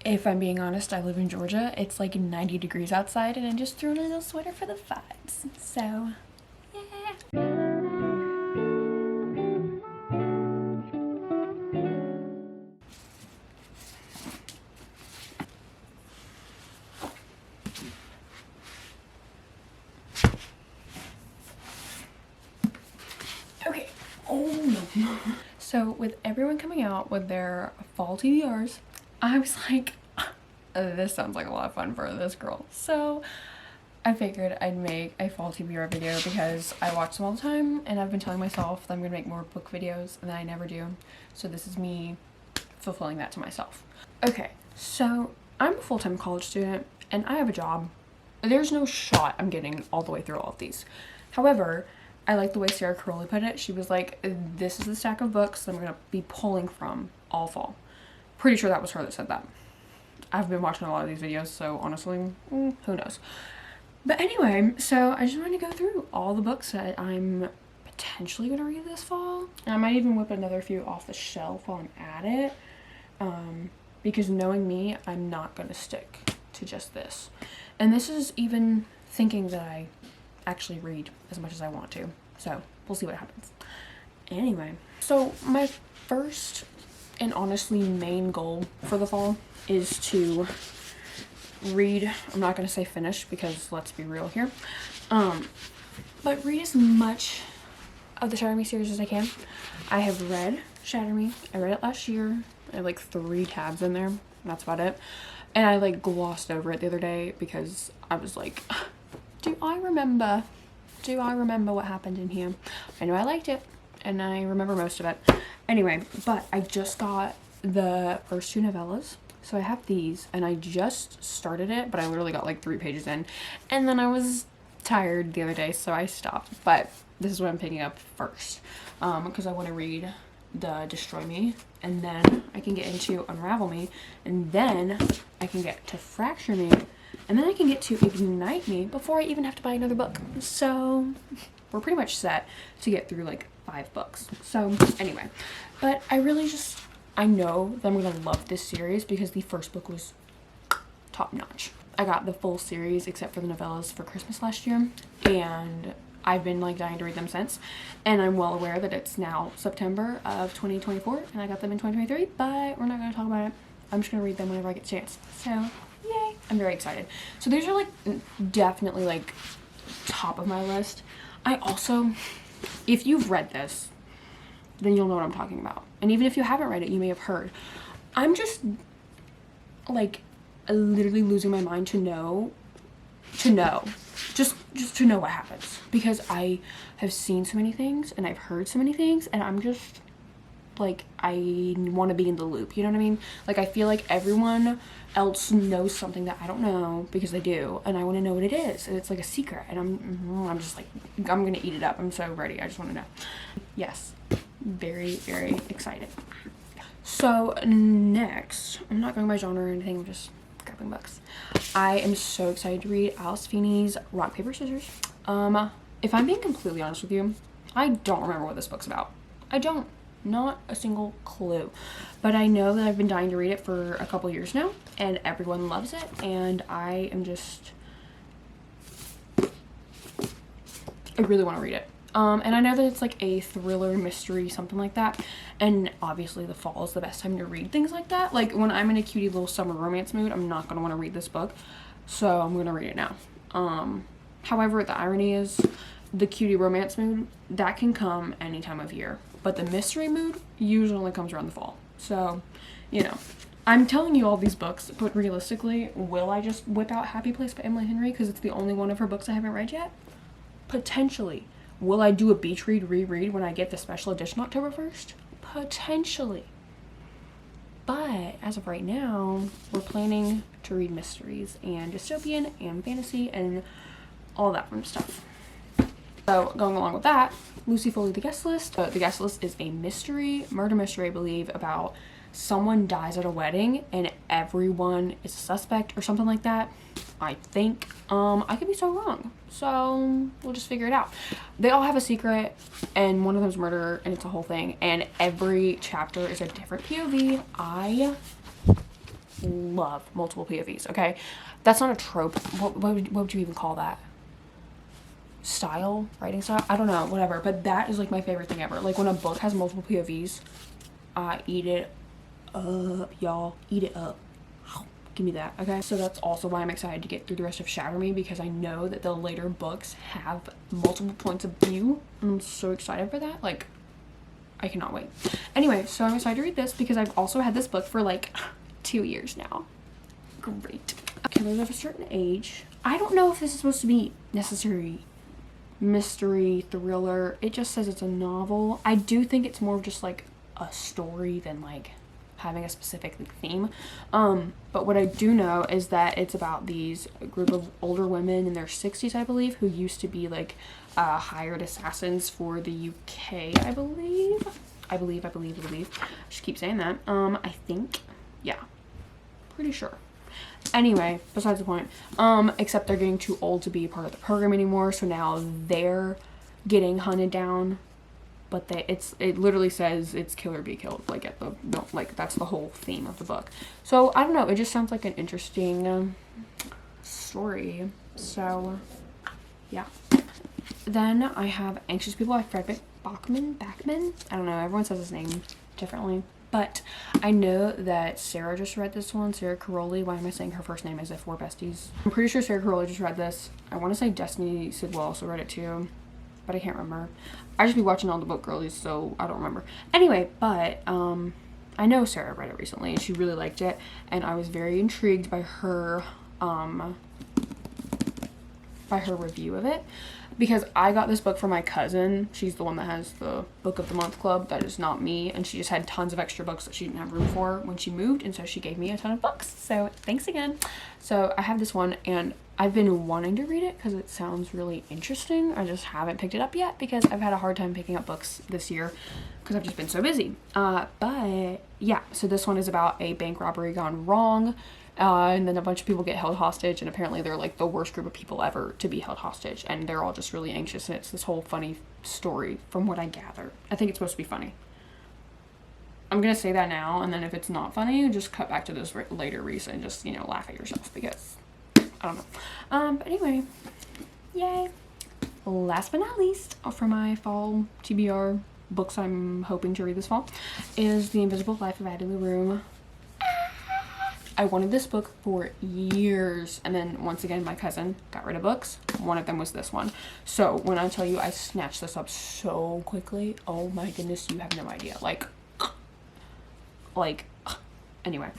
If I'm being honest, I live in Georgia. It's like 90 degrees outside and I just threw on a little sweater for the vibes. So, yeah. Okay. Oh no. So with everyone coming out with their fall TBRs, I was like, this sounds like a lot of fun for this girl. So I figured I'd make a fall TBR video because I watch them all the time and I've been telling myself that I'm gonna make more book videos and I never do. So this is me fulfilling that to myself. Okay, so I'm a full-time college student and I have a job. There's no shot I'm getting all the way through all of these. However, I like the way Sarah Crowley put it. She was like, this is the stack of books that I'm gonna be pulling from all fall. Pretty sure that was her that said that. I've been watching a lot of these videos, so honestly, who knows. But anyway, so I just wanted to go through all the books that I'm potentially gonna read this fall. And I might even whip another few off the shelf while I'm at it. Because knowing me, I'm not gonna stick to just this. And this is even thinking that I actually read as much as I want to. So we'll see what happens. Anyway, so my first and honestly main goal for the fall is to read, I'm not going to say finish because let's be real here, but read as much of the Shatter Me series as I can. I have read Shatter Me. I read it last year. I have like 3 tabs in there. That's about it. And I like glossed over it the other day because I was like, do I remember what happened in here? I know I liked it and I remember most of it. Anyway, but I just got the first 2 novellas. So I have these and I just started it, but I literally got like 3 pages in and then I was tired the other day, so I stopped. But this is what I'm picking up first because I want to read the Destroy Me and then I can get into Unravel Me and then I can get to Fracture Me and then I can get to Ignite Me before I even have to buy another book. So we're pretty much set to get through like 5 books. So anyway, but I really just, I know that I'm gonna love this series because the first book was top notch. I got the full series except for the novellas for Christmas last year and I've been like dying to read them since, and I'm well aware that it's now September of 2024 and I got them in 2023, but we're not going to talk about it. I'm just going to read them whenever I get a chance. So yay, I'm very excited. So these are like definitely like top of my list. I also, if you've read this, then you'll know what I'm talking about, and even if you haven't read it, you may have heard. I'm just like literally losing my mind to know just to know what happens, because I have seen so many things and I've heard so many things and I'm just like, I want to be in the loop, you know what I mean? Like I feel like everyone else knows something that I don't know because they do, and I want to know what it is, and it's like a secret, and I'm just like, I'm gonna eat it up. I'm so ready. I just want to know. Yes, very excited. So next, I'm not going by genre or anything, I'm just grabbing books. I am so excited to read Alice Feeney's Rock, Paper, Scissors. If I'm being completely honest with you, I don't remember what this book's about. I don't. Not a single clue. But I know that I've been dying to read it for a couple years now, and everyone loves it, and I am just, I really want to read it. And I know that it's like a thriller, mystery, something like that. And obviously the fall is the best time to read things like that. Like when I'm in a cutie little summer romance mood, I'm not going to want to read this book. So I'm going to read it now. However, the irony is the cutie romance mood, that can come any time of year. But the mystery mood usually only comes around the fall. So, you know, I'm telling you all these books, but realistically, will I just whip out Happy Place by Emily Henry because it's the only one of her books I haven't read yet? Potentially. Will I do a beach reread when I get the special edition October 1st? Potentially. But as of right now, we're planning to read mysteries and dystopian and fantasy and all that fun stuff. So going along with that, Lucy Foley, The Guest List. The Guest List is a murder mystery, I believe, about someone dies at a wedding and everyone is a suspect or something like that. I think. I could be so wrong. So we'll just figure it out. They all have a secret and one of them's murder and it's a whole thing. And every chapter is a different POV. I love multiple POVs, okay? That's not a trope. What would you even call that? Style? Writing style? I don't know, whatever. But that is like my favorite thing ever. Like when a book has multiple POVs, I eat it up, y'all. Eat it up. Give me that, okay? So that's also why I'm excited to get through the rest of Shatter Me, because I know that the later books have multiple points of view, and I'm so excited for that. Like, I cannot wait. Anyway, so I'm excited to read this because I've also had this book for like 2 years now. Great. Killers of a Certain Age. I don't know if this is supposed to be necessary mystery thriller. It just says it's a novel. I do think it's more of just like a story than like having a specific theme. But what I do know is that it's about these group of older women in their 60s, I believe, who used to be like hired assassins for the UK, I believe. I just keep saying that. I think, yeah, pretty sure. Anyway, besides the point. Except they're getting too old to be a part of the program anymore, so now they're getting hunted down. But it literally says it's kill or be killed, like at the, no, like that's the whole theme of the book. So I don't know, it just sounds like an interesting story. So yeah. Then I have Anxious People by Fred Bachman. I don't know, everyone says his name differently. But I know that Sarah just read this one, Sarah Caroli. Why am I saying her first name as if we're besties? I'm pretty sure Sarah Caroli just read this. I want to say Destiny Sidwell also read it too, but I can't remember. I just be watching all the book girlies, so I don't remember. Anyway, but I know Sarah read it recently and she really liked it, and I was very intrigued by her review of it, because I got this book from my cousin. She's the one that has the book of the month club. That is not me, and she just had tons of extra books that she didn't have room for when she moved, and so she gave me a ton of books. So thanks again. So I have this one, and I've been wanting to read it because it sounds really interesting. I just haven't picked it up yet because I've had a hard time picking up books this year because I've just been so busy. But yeah, so this one is about a bank robbery gone wrong. And then a bunch of people get held hostage, and apparently they're like the worst group of people ever to be held hostage, and they're all just really anxious, and it's this whole funny story from what I gather. I think it's supposed to be funny. I'm gonna say that now, and then if it's not funny, just cut back to this later read and just, you know, laugh at yourself, because I don't know. But anyway, yay. Last but not least, for my fall TBR books I'm hoping to read this fall, is The Invisible Life of Addie LaRue. I wanted this book for years, and then once again my cousin got rid of books. One of them was this one. So when I tell you I snatched this up so quickly, oh my goodness, you have no idea. Like anyway,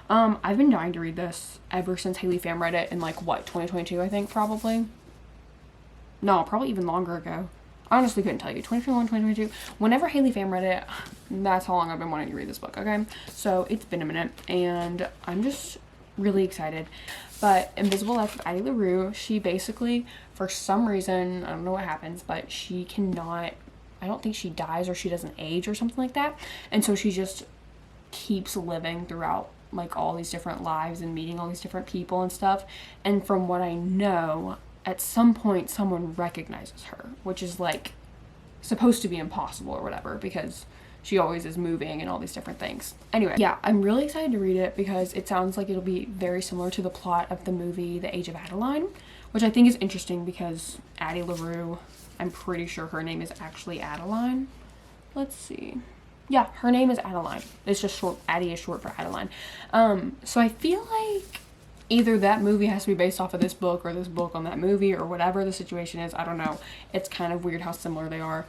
I've been dying to read this ever since Haley Pham read it in like what, 2022, I think, probably. No, probably even longer ago. I honestly couldn't tell you. 2021, 2022. Whenever Haley Pham read it, that's how long I've been wanting to read this book, okay? So it's been a minute, and I'm just really excited. But Invisible Life of Addie LaRue, she basically, for some reason, I don't know what happens, but she cannot, I don't think she dies or she doesn't age or something like that. And so she just keeps living throughout like all these different lives and meeting all these different people and stuff. And from what I know, at some point someone recognizes her, which is like supposed to be impossible or whatever, because she always is moving and all these different things. Anyway, yeah, I'm really excited to read it because it sounds like it'll be very similar to the plot of the movie The Age of Adeline, which I think is interesting because Addie LaRue, I'm pretty sure her name is actually Adeline. Let's see. Yeah, her name is Adeline. It's just short. Addie is short for Adeline. So I feel like either that movie has to be based off of this book or this book on that movie or whatever the situation is. I don't know. It's kind of weird how similar they are.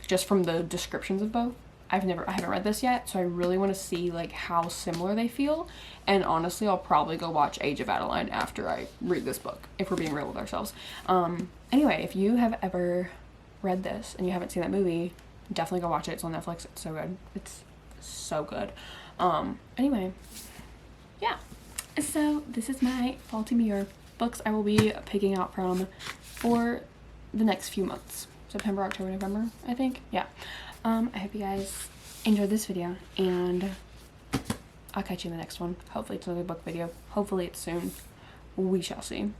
Just from the descriptions of both. I haven't read this yet, so I really want to see like how similar they feel. And honestly, I'll probably go watch Age of Adeline after I read this book, if we're being real with ourselves. Anyway, if you have ever read this and you haven't seen that movie, definitely go watch it. It's on Netflix. It's so good. It's so good. Anyway, yeah. So this is my fall TBR books I will be picking out from for the next few months. September, October, November, I think. Yeah. I hope you guys enjoyed this video, and I'll catch you in the next one. Hopefully it's another book video. Hopefully it's soon. We shall see.